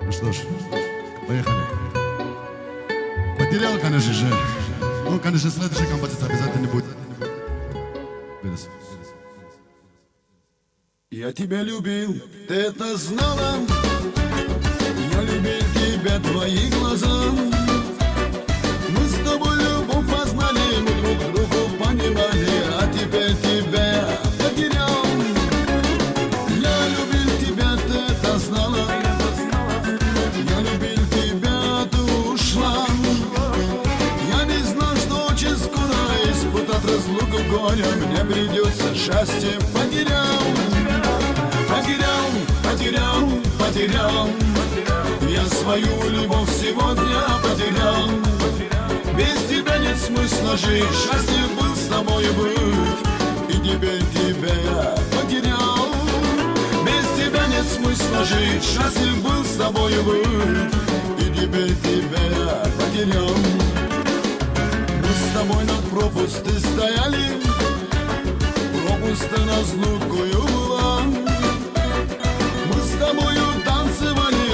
Ну что ж, поехали. Потерял, конечно же. Ну, конечно, следующая композиция обязательно будет. Я тебя любил, ты это знала. Я любил тебя, твои глаза. Мы с тобой любовь познали, мы друг другу понимали, а теперь тебя я потерял. Я любил тебя, ты это знала. Я любил тебя, ты ушла. Я не знал, что очень скоро испытать разлуку горя мне придется счастье потерял. Потерял, я свою любовь сегодня потерял. Без тебя нет смысла жить, счастлив был с тобой быть, и теперь тебя я потерял. Без тебя нет смысла жить, счастлив был с тобой быть, и теперь тебя я потерял. Мы с тобой на пропусте стояли, пропусты на разлукою была. С тобою танцевали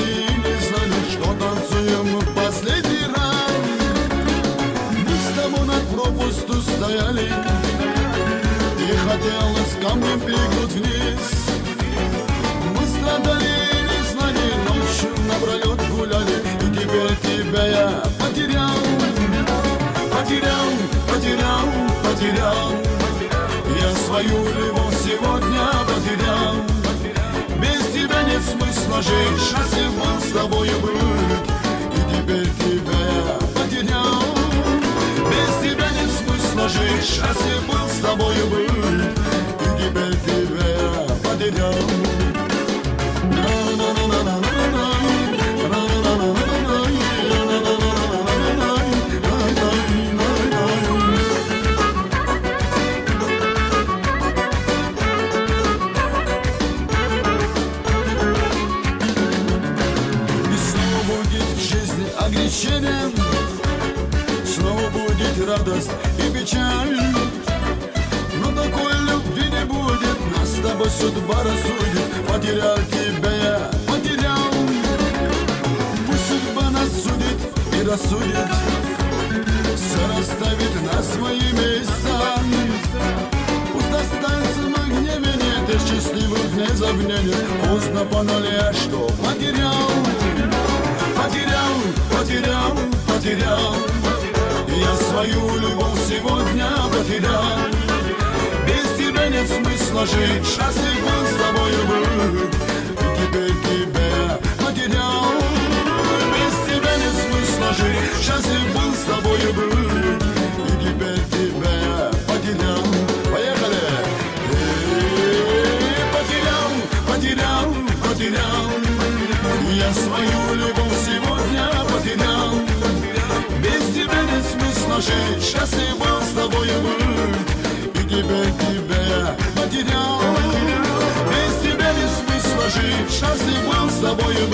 и не знали, что танцуем мы в последний раз. Мы с тобой над пропастью стояли, и хотелось камнем прыгнуть вниз. Мы страдали и не знали, ночью напролет гуляли, и теперь тебя я потерял. Я свою любовь сегодня потерял. Без тебя нет смысла жить, счастлив был с тобой быть, и теперь тебя я потерял. Без тебя нет смысла жить, счастлив был с тобой быть, и теперь тебя я потерял. Снова будет радость и печаль, но такой любви не будет, нас с тобой судьба рассудит. Потерял тебя я, потерял. Пусть судьба нас судит и рассудит, все расставит на свои места. Пусть останется на гневе, нет и счастливых не забнет. Поздно поняли, что потерял. Я свою любовь сегодня потерял. Без тебя нет смысла жить, счастлив был с тобой быть, и теперь тебя потерял. Без тебя нет смысла жить, счастлив был с тобой быть, и теперь тебя потерял. Поехали! Потерял. Я свою любовь сегодня потерял. Без тебя нет смысла жить, счастлив был с тобой быть, и теперь тебя я потерял. Без тебя нет смысла жить, счастлив был с тобой быть.